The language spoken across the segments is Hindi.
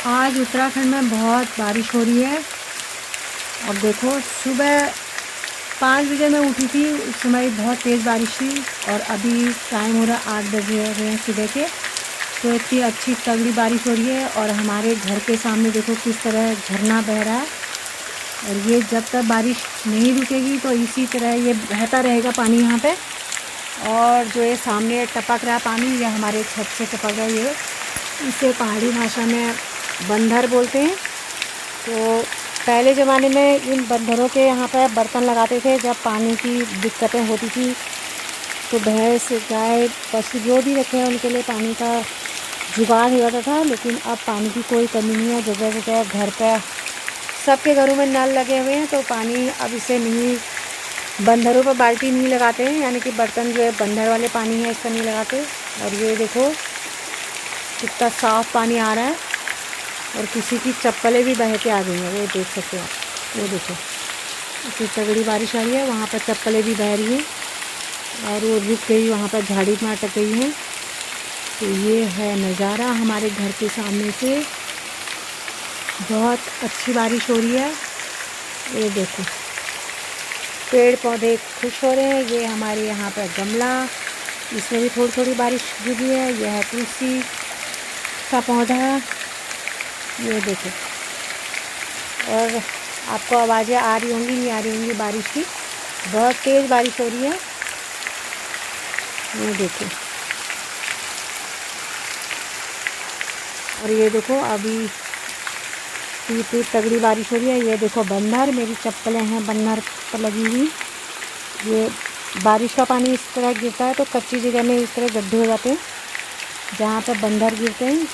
आज उत्तराखंड में बहुत बारिश हो रही है। और देखो, सुबह 5 बजे मैं उठी थी, उस समय बहुत तेज़ बारिश थी। और अभी टाइम हो रहा है 8 बजे हो रहे हैं सुबह के। तो इतनी अच्छी तगड़ी बारिश हो रही है। और हमारे घर के सामने देखो किस तरह झरना बह रहा है। और ये जब तक बारिश नहीं रुकेगी तो इसी तरह ये बहता रहेगा पानी यहाँ पे। और जो ये सामने टपक रहा है पानी, ये हमारे छत से टपक रहा है। ये इसे पहाड़ी भाषा में बंदर बोलते हैं। तो पहले ज़माने में इन बंदरों के यहाँ पर बर्तन लगाते थे जब पानी की दिक्कतें होती थी। तो भैंस, गाय, पशु जो भी रखे हैं उनके लिए पानी का जुगाड़ हो जाता था। लेकिन अब पानी की कोई कमी नहीं है। जगह जगह घर पर सबके घरों में नल लगे हुए हैं। तो पानी अब इसे नहीं, बंदरों पर बाल्टी नहीं लगाते हैं, यानी कि बर्तन जो है बंदर वाले पानी है इसका नहीं लगाते। और ये देखो कितना साफ़ पानी आ रहा है। और किसी की चप्पलें भी बह के आ गई हैं, वो देख सकते हो आप। वो देखो इतनी तगड़ी बारिश आई है, वहाँ पर चप्पलें भी बह रही हैं। और वो रुक गई, वहाँ पर झाड़ी में अटक गई हैं। तो ये है नज़ारा हमारे घर के सामने से। बहुत अच्छी बारिश हो रही है। ये देखो पेड़ पौधे खुश हो रहे हैं। ये हमारे यहाँ पर गमला, इसमें भी थोड़ी थोड़ी बारिश गिरी है। यह है तुलसी का पौधा, ये देखो। और आपको आवाज़ें आ रही होंगी, नहीं आ रही होंगी बारिश की। बहुत तेज़ बारिश हो रही है, ये देखो। और ये देखो अभी इतनी तगड़ी बारिश हो रही है। ये देखो बंदर, मेरी चप्पलें हैं बंदर पर लगी हुई। ये बारिश का पानी इस तरह गिरता है तो कच्ची जगह में इस तरह गड्ढे हो जाते हैं जहाँ पर बंदर गिरते हैं।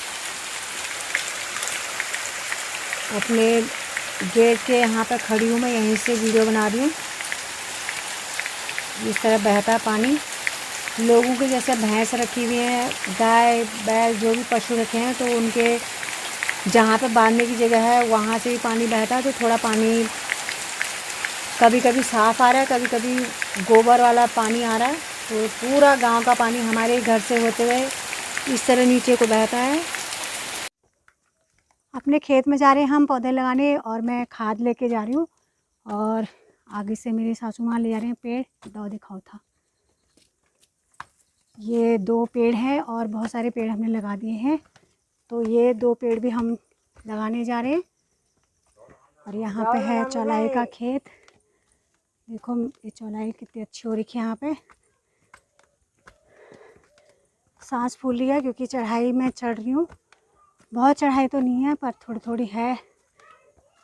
अपने गेट के यहाँ पर खड़ी हूँ मैं, यहीं से वीडियो बना रही हूँ। इस तरह बहता पानी। लोगों के जैसे भैंस रखी हुई हैं, गाय बैल जो भी पशु रखे हैं, तो उनके जहाँ पर बांधने की जगह है वहाँ से भी पानी बहता है। तो थोड़ा पानी कभी कभी साफ़ आ रहा है, कभी कभी गोबर वाला पानी आ रहा है। तो पूरा गांव का पानी हमारे घर से होते हुए इस तरह नीचे को बहता है। अपने खेत में जा रहे हैं हम पौधे लगाने, और मैं खाद लेके जा रही हूँ। और आगे से मेरे सासू माँ ले जा रहे हैं पेड़। दो दिखाओ था, ये 2 पेड़ हैं और बहुत सारे पेड़ हमने लगा दिए हैं। तो ये 2 पेड़ भी हम लगाने जा रहे हैं। और यहाँ पे है चौलाई का खेत। देखो ये चौलाई कितनी अच्छी हो रखी है। यहाँ पे सांस फूल रही है क्योंकि चढ़ाई में चढ़ रही हूँ। बहुत चढ़ाई तो नहीं है पर थोड़ी थोड़ी है,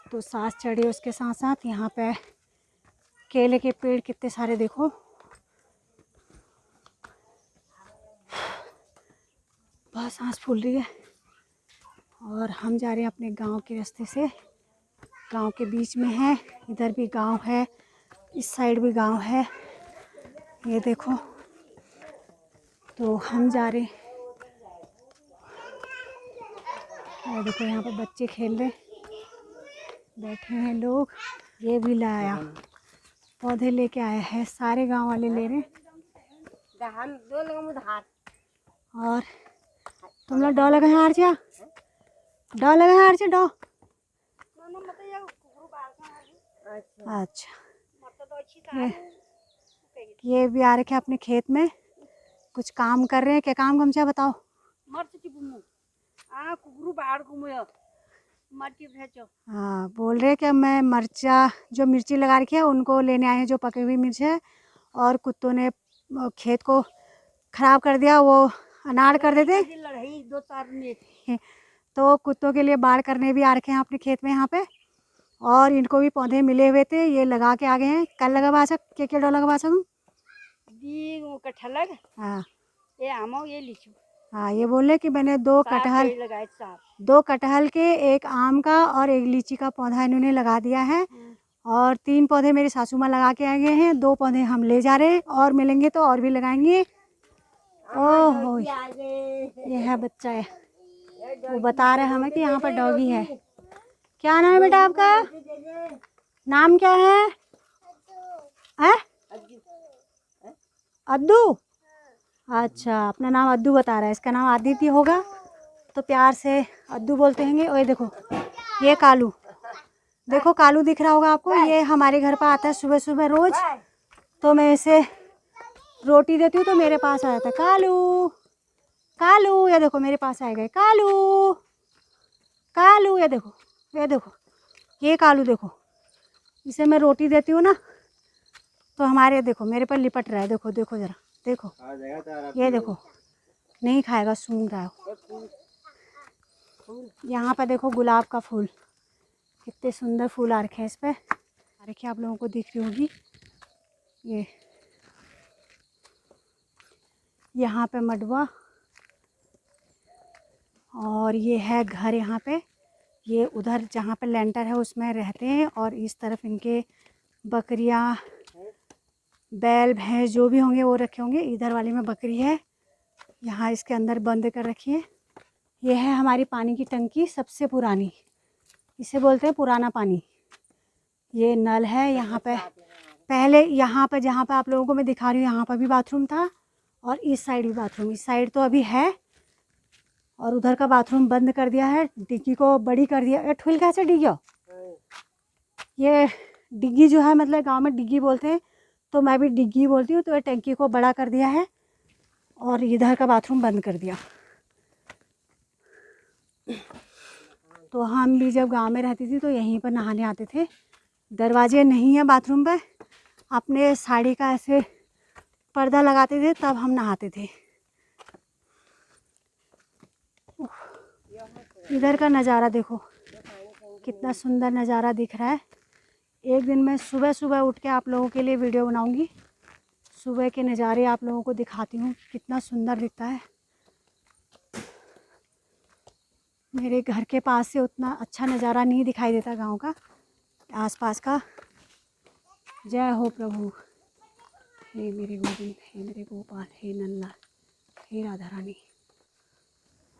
तो सांस चढ़ी। उसके साथ साथ यहाँ पे केले के पेड़ कितने सारे देखो। बहुत सांस फूल रही है। और हम जा रहे हैं अपने गांव के रास्ते से। गांव के बीच में है, इधर भी गांव है, इस साइड भी गांव है, ये देखो। तो हम जा रहे, और देखो यहाँ पर बच्चे खेल रहे, बैठे हैं लोग। ये भी लाया, पौधे लेके आया है, सारे गांव वाले ले रहे। और तुम लोग डॉ लगे हैं आरचा, डॉ लगे हैं आरचा, डॉ। अच्छा, ये भी आ रखे अपने खेत में, कुछ काम कर रहे हैं। क्या काम गमचा बताओ। हाँ, बोल रहे कि मैं मर्चा, जो मिर्ची लगा रखी है उनको लेने आए हैं, जो पकी हुई मिर्च है। और कुत्तों ने खेत को खराब कर दिया, वो अनार कर देते। तो कुत्तों के लिए बाढ़ करने भी आ रखे हैं अपने खेत में यहाँ पे। और इनको भी पौधे मिले हुए थे, ये लगा के आ गए हैं। कल लगा बासक क्या डो लगा बासक कटहल। हाँ ये लीचू। हाँ, ये बोले कि मैंने 2 कटहल, 2 कटहल के, 1 आम का और 1 लीची का पौधा इन्होंने लगा दिया है। और 3 पौधे मेरी सासू माँ लगा के आ गए हैं, 2 पौधे हम ले जा रहे हैं, और मिलेंगे तो और भी लगाएंगे। ओहो, ये है बच्चा है, वो बता रहे हमें कि यहाँ पर डॉगी है। क्या नाम है बेटा आपका, नाम क्या है? अद्दू। अच्छा, अपना नाम अद्दू बता रहा है, इसका नाम आदित्य होगा। तो प्यार से अद्दू बोलते हैं। और ये देखो, ये कालू, देखो कालू दिख रहा होगा आपको, ये हमारे घर पर आता है सुबह सुबह रोज़। तो मैं इसे रोटी देती हूँ तो मेरे पास आ जाता है, कालू कालू, ये देखो मेरे पास आ गए कालू कालू। ये देखो, ये देखो, ये कालू देखो, इसे मैं रोटी देती हूँ ना तो हमारे देखो मेरे पर लिपट रहा है। देखो देखो ज़रा, देखो ये देखो, नहीं खाएगा, सूंघ रहा है। यहाँ पर देखो गुलाब का फूल, कितने सुंदर फूल आ रखे हैं इस पर। देखिए आप लोगों को दिख रही होगी, ये यहाँ पे मडवा, और ये है घर यहाँ पे। ये उधर जहाँ पे लेंटर है उसमें रहते हैं, और इस तरफ इनके बकरियाँ, बैल भैंस जो भी होंगे वो रखे होंगे। इधर वाली में बकरी है, यहाँ इसके अंदर बंद कर रखी है। ये है हमारी पानी की टंकी, सबसे पुरानी, इसे बोलते हैं पुराना पानी। ये नल है यहाँ पे, पहले यहाँ पे जहाँ पे आप लोगों को मैं दिखा रही हूँ यहाँ पर भी बाथरूम था, और इस साइड भी बाथरूम, इस साइड तो अभी है, और उधर का बाथरूम बंद कर दिया है, डिग्गी को बड़ी कर दिया। ये ठुल कैसे डिग्गी, ये डिग्गी जो है मतलब गांव में डिग्गी बोलते हैं, तो मैं भी डिग्गी बोलती हूँ। तो ये टंकी को बड़ा कर दिया है और इधर का बाथरूम बंद कर दिया। तो हम भी जब गांव में रहती थी तो यहीं पर नहाने आते थे। दरवाजे नहीं है बाथरूम पे, अपने साड़ी का ऐसे पर्दा लगाते थे तब हम नहाते थे। इधर का नज़ारा देखो, कितना सुंदर नज़ारा दिख रहा है। एक दिन मैं सुबह सुबह उठ के आप लोगों के लिए वीडियो बनाऊंगी, सुबह के नज़ारे आप लोगों को दिखाती हूँ, कितना सुंदर दिखता है। मेरे घर के पास से उतना अच्छा नज़ारा नहीं दिखाई देता गांव का, आसपास का। जय हो प्रभु, हे मेरे गोविंद, हे मेरे गोपाल, हे नंदलाल, हे राधा रानी।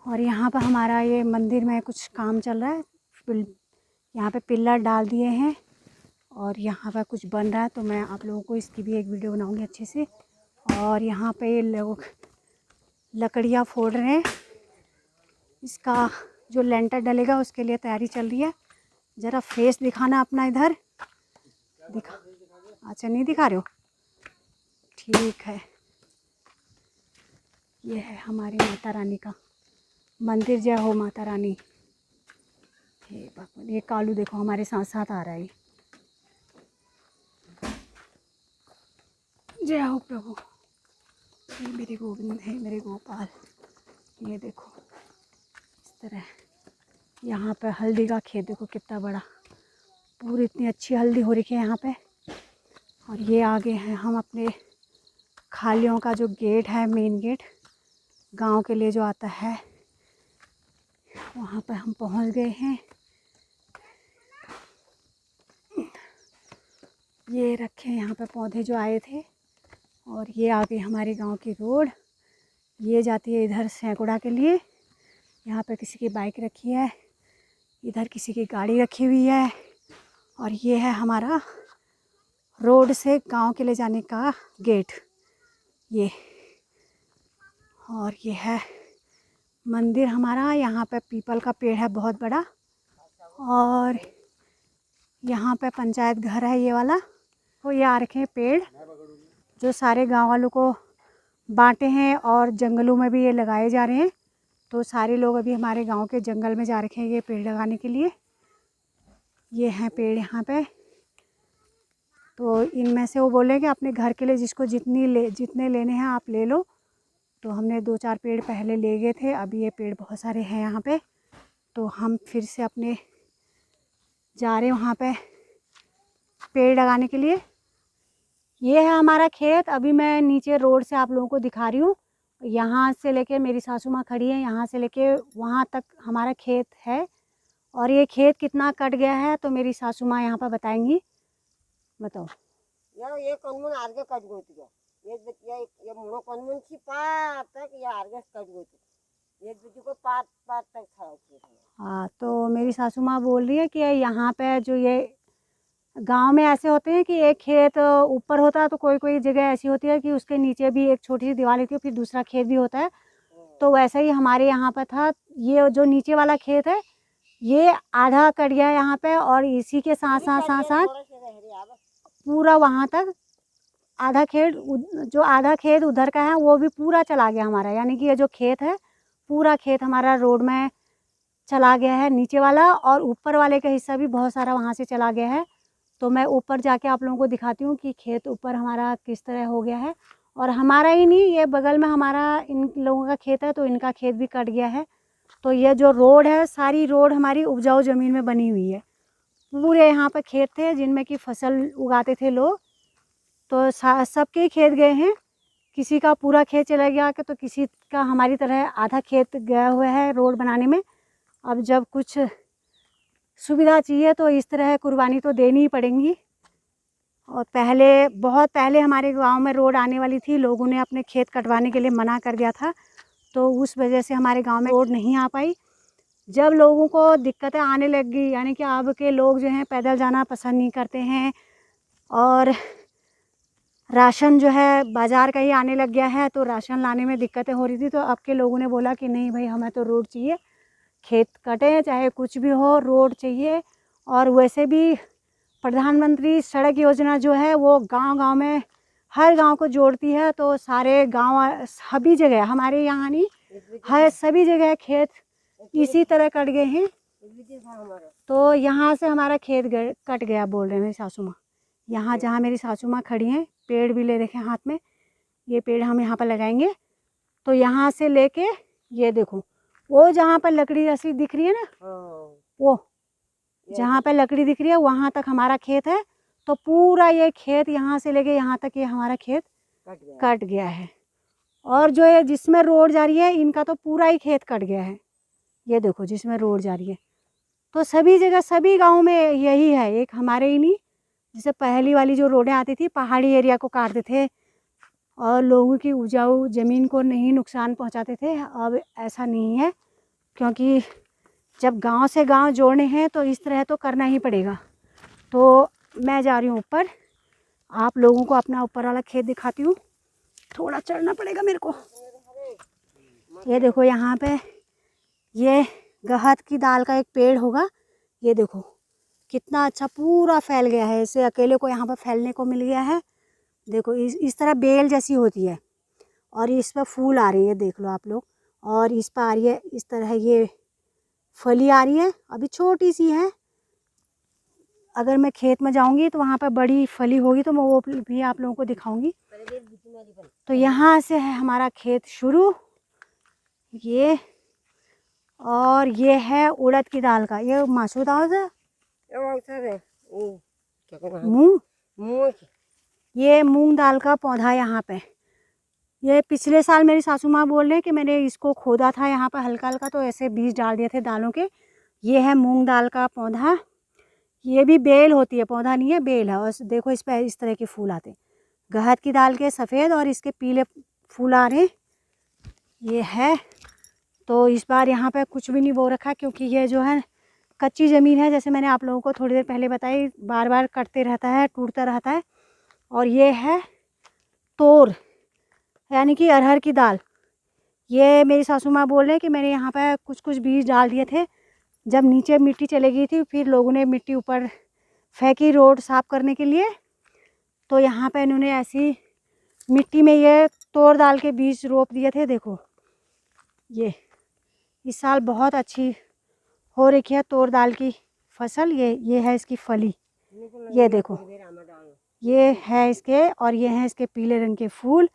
और यहाँ पर हमारा ये मंदिर में कुछ काम चल रहा है, यहाँ पे पिलर डाल दिए हैं और यहाँ पर कुछ बन रहा है, तो मैं आप लोगों को इसकी भी एक वीडियो बनाऊंगी अच्छे से। और यहाँ पे लोग लकड़ियाँ फोड़ रहे हैं, इसका जो लेंटर डलेगा उसके लिए तैयारी चल रही है। ज़रा फेस दिखाना अपना, इधर दिखा, अच्छा नहीं दिखा रहे हो, ठीक है। ये है हमारी माता रानी का मंदिर, जय हो माता रानी। हे भगवान, ये कालू देखो हमारे साथ साथ आ रहा है, जय हो प्रभु, हे मेरे गोविंद, हे मेरे गोपाल। ये देखो इस तरह, यहाँ पे हल्दी का खेत देखो कितना बड़ा, पूरी इतनी अच्छी हल्दी हो रखी है यहाँ पे। और ये आगे हैं हम अपने खालियों का जो गेट है, मेन गेट गांव के लिए जो आता है, वहाँ पे हम पहुँच गए हैं। ये रखे यहाँ पे पौधे जो आए थे, और ये आगे हमारे गांव की रोड, ये जाती है इधर सैकुड़ा के लिए। यहाँ पे किसी की बाइक रखी है, इधर किसी की गाड़ी रखी हुई है, और ये है हमारा रोड से गांव के ले जाने का गेट ये। और ये है मंदिर हमारा, यहाँ पे पीपल का पेड़ है बहुत बड़ा, और यहाँ पे पंचायत घर है ये वाला। तो ये आ रखे हैं पेड़ जो सारे गांव वालों को बांटे हैं, और जंगलों में भी ये लगाए जा रहे हैं। तो सारे लोग अभी हमारे गांव के जंगल में जा रखे हैं ये पेड़ लगाने के लिए। ये हैं पेड़ यहाँ पे, तो इनमें से वो बोले कि अपने घर के लिए जिसको जितने लेने हैं आप ले लो। तो हमने 2-4 पेड़ पहले ले गए थे, अभी ये पेड़ बहुत सारे हैं यहाँ पे, तो हम फिर से अपने जा रहे हैं वहाँ पे पेड़ लगाने के लिए। ये है हमारा खेत, अभी मैं नीचे रोड से आप लोगों को दिखा रही हूँ। यहाँ से लेके मेरी सासू माँ खड़ी है, यहाँ से लेके वहाँ तक हमारा खेत है। और ये खेत कितना कट गया है तो मेरी सासू माँ यहाँ पर बताएंगी। बताओ यार, ये कौन आर्गे कट गोती ये मुनो कौन छी पार तक ये आर्गे कट गोती, ये दूसरी को पार पार तक था। हाँ, तो मेरी सासू माँ बोल रही है कि यहाँ पे जो ये गांव में ऐसे होते हैं कि एक खेत ऊपर होता है, तो कोई कोई जगह ऐसी होती है कि उसके नीचे भी एक छोटी सी दीवार होती है, फिर दूसरा खेत भी होता है। तो वैसा ही हमारे यहाँ पर था। ये जो नीचे वाला खेत है ये आधा कट गया यहाँ पे, और इसी के साथ साथ साथ साथ पूरा वहाँ तक आधा खेत, जो आधा खेत उधर का है वो भी पूरा चला गया हमारा। यानी कि ये जो खेत है पूरा खेत हमारा रोड में चला गया है नीचे वाला, और ऊपर वाले का हिस्सा भी बहुत सारा वहाँ से चला गया है। तो मैं ऊपर जाके आप लोगों को दिखाती हूँ कि खेत ऊपर हमारा किस तरह हो गया है। और हमारा ही नहीं, ये बगल में हमारा इन लोगों का खेत है, तो इनका खेत भी कट गया है। तो ये जो रोड है, सारी रोड हमारी उपजाऊ ज़मीन में बनी हुई है। पूरे यहाँ पर खेत थे जिनमें कि फसल उगाते थे लोग, तो सबके खेत गए हैं। किसी का पूरा खेत चला गया, तो किसी का हमारी तरह आधा खेत गया हुआ है रोड बनाने में। अब जब कुछ सुविधा चाहिए तो इस तरह कुर्बानी तो देनी ही पड़ेगी। और पहले, बहुत पहले हमारे गांव में रोड आने वाली थी, लोगों ने अपने खेत कटवाने के लिए मना कर दिया था, तो उस वजह से हमारे गांव में रोड नहीं आ पाई। जब लोगों को दिक्कतें आने लग गई, यानी कि अब के लोग जो हैं पैदल जाना पसंद नहीं करते हैं, और राशन जो है बाज़ार का ही आने लग गया है, तो राशन लाने में दिक्कतें हो रही थी। तो अब के लोगों ने बोला कि नहीं भाई, हमें तो रोड चाहिए, खेत कटे चाहे कुछ भी हो, रोड चाहिए। और वैसे भी प्रधानमंत्री सड़क योजना जो है वो गांव-गांव में, हर गांव को जोड़ती है, तो सारे गांव, सभी जगह, हमारे यहाँ नहीं, हर सभी जगह खेत इसी तरह कट गए हैं। तो यहाँ से हमारा खेत कट गया, बोल रहे हैं मेरी सासू माँ। यहाँ जहाँ मेरी सासू माँ खड़ी हैं, पेड़ भी ले रखे हैं हाथ में, ये पेड़ हम यहाँ पर लगाएंगे। तो यहाँ से लेके ये देखो, वो जहाँ पर लकड़ी जैसी दिख रही है ना, वो जहाँ पर लकड़ी दिख रही है वहाँ तक हमारा खेत है। तो पूरा ये खेत यहाँ से लेके यहाँ तक ये हमारा खेत कट गया है। और जो ये जिसमें रोड जा रही है, इनका तो पूरा ही खेत कट गया है। ये देखो जिसमें रोड जा रही है। तो सभी जगह, सभी गाँव में यही है, एक हमारे ही नहीं। जैसे पहली वाली जो रोडें आती थी, पहाड़ी एरिया को काटते थे और लोगों की उपजाऊ ज़मीन को नहीं नुकसान पहुंचाते थे। अब ऐसा नहीं है, क्योंकि जब गांव से गांव जोड़ने हैं तो इस तरह तो करना ही पड़ेगा। तो मैं जा रही हूँ ऊपर, आप लोगों को अपना ऊपर वाला खेत दिखाती हूँ। थोड़ा चढ़ना पड़ेगा मेरे को। ये देखो यहाँ पे ये गहत की दाल का एक पेड़ होगा, ये देखो कितना अच्छा पूरा फैल गया है। इसे अकेले को यहाँ पर फैलने को मिल गया है। देखो इस तरह बेल जैसी होती है, और इस पर फूल आ रही है, देख लो आप लोग। और इस पर आ रही है इस तरह, ये फली आ रही है, अभी छोटी सी है। अगर मैं खेत में जाऊंगी तो वहाँ पर बड़ी फली होगी, तो मैं वो भी आप लोगों को दिखाऊंगी। तो यहाँ से है हमारा खेत शुरू, ये। और ये है उड़द की दाल का, ये मासूर दाल है, मूंग, ये मूंग दाल का पौधा यहाँ पे। ये पिछले साल मेरी सासू माँ बोल रहे हैं कि मैंने इसको खोदा था यहाँ पर हल्का हल्का, तो ऐसे बीज डाल दिए थे दालों के। ये है मूंग दाल का पौधा, ये भी बेल होती है, पौधा नहीं है, बेल है। और देखो इस पर इस तरह के फूल आते हैं, गहत की दाल के सफ़ेद और इसके पीले फूल आ रहे हैं। ये है। तो इस बार यहाँ पे कुछ भी नहीं बो रखा, क्योंकि ये जो है कच्ची ज़मीन है, जैसे मैंने आप लोगों को थोड़ी देर पहले बताई, बार बार कटते रहता है, टूटता रहता है। और ये है तोर, यानी कि अरहर की दाल। ये मेरी सासू माँ बोल रहे हैं कि मैंने यहाँ पे कुछ कुछ बीज डाल दिए थे, जब नीचे मिट्टी चली गई थी, फिर लोगों ने मिट्टी ऊपर फेंकी रोड साफ़ करने के लिए, तो यहाँ पे इन्होंने ऐसी मिट्टी में ये तोर दाल के बीज रोप दिए थे। देखो ये इस साल बहुत अच्छी हो रखी है तोर दाल की फसल। ये है इसकी फली, ये देखो ये है इसके, और ये हैं इसके पीले रंग के फूल।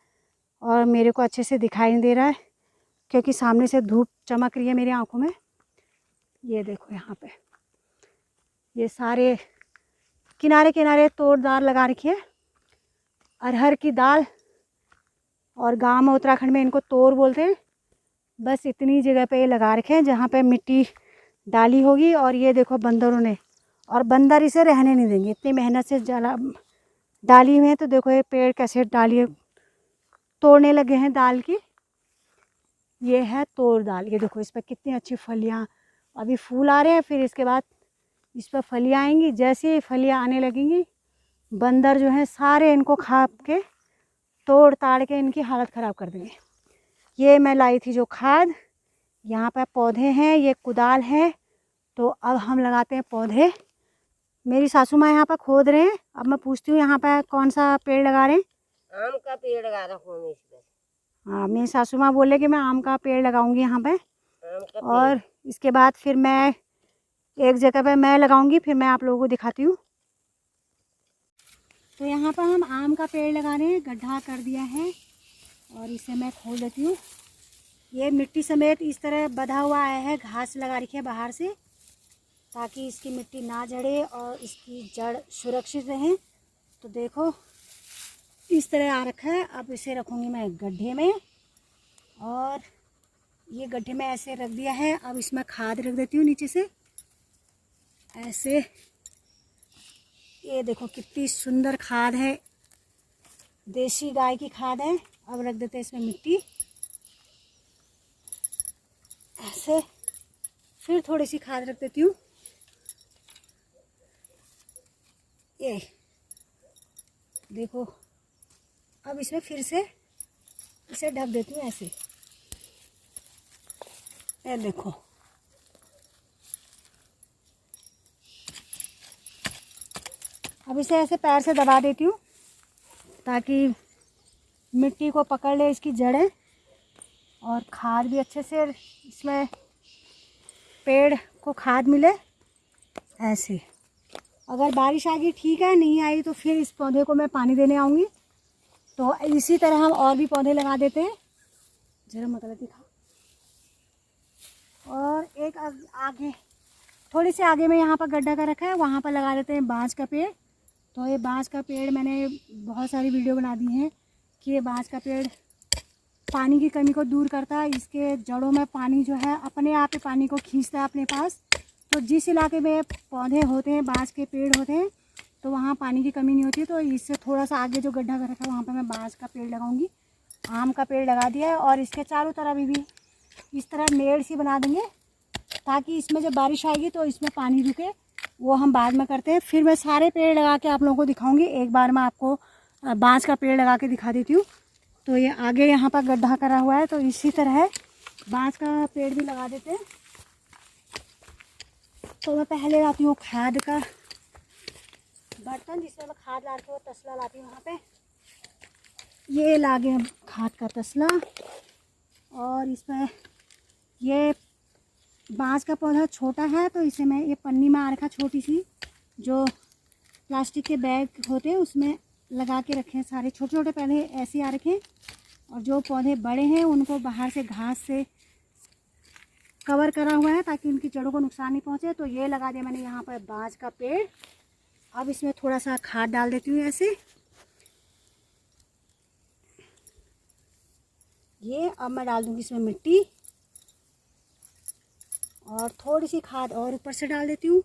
और मेरे को अच्छे से दिखाई नहीं दे रहा है क्योंकि सामने से धूप चमक रही है मेरी आंखों में। ये देखो यहाँ पे ये सारे किनारे किनारे तोर दाल लगा रखी है, अरहर की दाल। और गांव में उत्तराखंड में इनको तोर बोलते हैं। बस इतनी जगह पे ये लगा रखे हैं जहाँ पे मिट्टी डाली होगी। और ये देखो बंदरों ने, और बंदर इसे रहने नहीं देंगे, इतनी मेहनत से डाली हुई है। तो देखो ये पेड़ कैसे डाली तोड़ने लगे हैं दाल की। ये है तोर दाल, ये देखो इस पर कितनी अच्छी फलियाँ, अभी फूल आ रहे हैं, फिर इसके बाद इस पर फलियाँ आएंगी। जैसे ही फलियाँ आने लगेंगी, बंदर जो हैं सारे इनको खा के तोड़ ताड़ के इनकी हालत ख़राब कर देंगे। ये मैं लाई थी जो खाद। यहाँ पर पौधे हैं, ये कुदाल है। तो अब हम लगाते हैं पौधे। मेरी सासू माँ यहाँ पर खोद रहे हैं। अब मैं पूछती हूँ यहाँ पर कौन सा पेड़ लगा रहे हैं। आम का पेड़ लगा रखा हूँ इस पर। हाँ, मेरी सासू माँ बोले कि मैं आम का पेड़ लगाऊंगी यहाँ पे। आम का पेड़। और इसके बाद फिर मैं एक जगह पे मैं लगाऊंगी, फिर मैं आप लोगों को दिखाती हूँ। तो यहाँ पर हम आम का पेड़ लगा रहे हैं। गड्ढा कर दिया है और इसे मैं खोल देती हूँ। ये मिट्टी समेत इस तरह बंधा हुआ आया है, घास लगा रखी है बाहर से, ताकि इसकी मिट्टी ना झड़े और इसकी जड़ सुरक्षित रहे। तो देखो इस तरह आ रखा है। अब इसे रखूँगी मैं गड्ढे में, और ये गड्ढे में ऐसे रख दिया है। अब इसमें खाद रख देती हूँ नीचे से ऐसे। ये देखो कितनी सुंदर खाद है, देसी गाय की खाद है। अब रख देते हैं इसमें मिट्टी ऐसे। फिर थोड़ी सी खाद रख देती हूँ। ये देखो, अब इसमें फिर से इसे ढक देती हूँ ऐसे। ये देखो, अब इसे ऐसे पैर से दबा देती हूँ ताकि मिट्टी को पकड़ ले इसकी जड़ें, और खाद भी अच्छे से इसमें पेड़ को खाद मिले ऐसे। अगर बारिश आ गई ठीक है, नहीं आई तो फिर इस पौधे को मैं पानी देने आऊँगी। तो इसी तरह हम और भी पौधे लगा देते हैं। जरा मतलब दिखा। और एक आगे, थोड़ी सी आगे में यहाँ पर गड्ढा कर रखा है, वहाँ पर लगा देते हैं बांस का पेड़। तो ये बांस का पेड़ मैंने बहुत सारी वीडियो बना दी हैं कि ये बांस का पेड़ पानी की कमी को दूर करता है। इसके जड़ों में पानी जो है अपने आप ही पानी को खींचता है अपने पास। तो जिस इलाके में पौधे होते हैं, बांस के पेड़ होते हैं, तो वहाँ पानी की कमी नहीं होती। तो इससे थोड़ा सा आगे जो गड्ढा कर रखा है वहाँ पर मैं बांस का पेड़ लगाऊंगी। आम का पेड़ लगा दिया है, और इसके चारों तरफ भी इस तरह मेड़ सी बना देंगे ताकि इसमें जब बारिश आएगी तो इसमें पानी रुके। वो हम बाद में करते हैं। फिर मैं सारे पेड़ लगा के आप लोगों को दिखाऊंगी। एक बार मैं आपको बांस का पेड़ लगा के दिखा देती हूँ। तो ये आगे यहाँ पर गड्ढा करा हुआ है, तो इसी तरह बांस का पेड़ भी लगा देते हैं। तो मैं पहले लाती हूँ खाद का बर्तन, जिसमें मैं खाद लाती हूँ, तसला लाती हूँ। वहाँ पे ये लागे खाद का तसला, और इसमें ये बांस का पौधा छोटा है तो इसे मैं ये पन्नी में आ रखा, छोटी सी जो प्लास्टिक के बैग होते हैं उसमें लगा के रखे हैं। सारे छोटे छोटे पौधे ऐसे आ रखे हैं, और जो पौधे बड़े हैं उनको बाहर से घास से कवर करा हुआ है ताकि उनकी जड़ों को नुकसान नहीं पहुंचे। तो ये लगा दिया मैंने यहाँ पर बांस का पेड़। अब इसमें थोड़ा सा खाद डाल देती हूँ ऐसे। ये अब मैं डाल दूँगी इसमें मिट्टी, और थोड़ी सी खाद और ऊपर से डाल देती हूँ,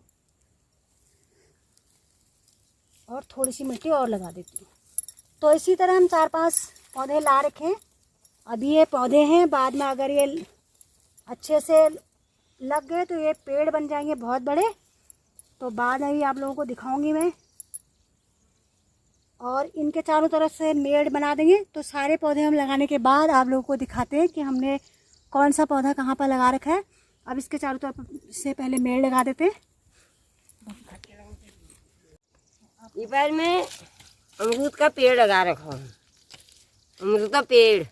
और थोड़ी सी मिट्टी और लगा देती हूँ। तो इसी तरह हम 4-5 पौधे ला रखे हैं। अभी ये पौधे हैं, बाद में अगर ये अच्छे से लग गए तो ये पेड़ बन जाएंगे बहुत बड़े। तो बाद में भी आप लोगों को दिखाऊंगी मैं। और इनके चारों तरफ से मेड़ बना देंगे। तो सारे पौधे हम लगाने के बाद आप लोगों को दिखाते हैं कि हमने कौन सा पौधा कहाँ पर लगा रखा है। अब इसके चारों तरफ से पहले मेड़ लगा देते हैं। इस बार मैं अमरूद का पेड़ लगा रखा हूँ। अमरूद का पेड़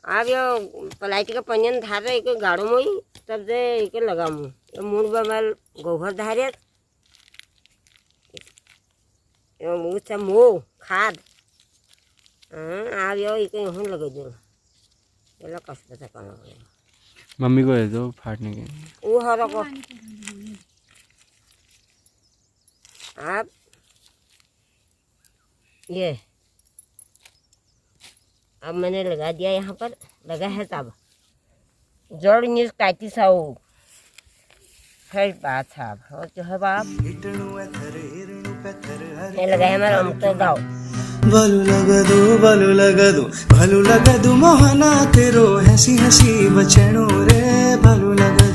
अब यो पलाइट का पंजन धारे एक गाड़ो में तब से एक लगाऊँ। मूड बमल गोबर धारे उससे मो खाद अब यो एक यहाँ लगे दो कष्ट से करना पड़ेगा। मम्मी को दे दो फाड़ने के। वो हर को अब ये अब मैंने लगा दिया, यहाँ पर लगा है। तब जड़ न्यूज काटी साऊ है बात साहब, और जो है बाप ये लगा है हमारा अमृत गाँव। बलु लगदू भलु लगदू मोहना तेरो हसी हसी बचनो रे भलु लगदू।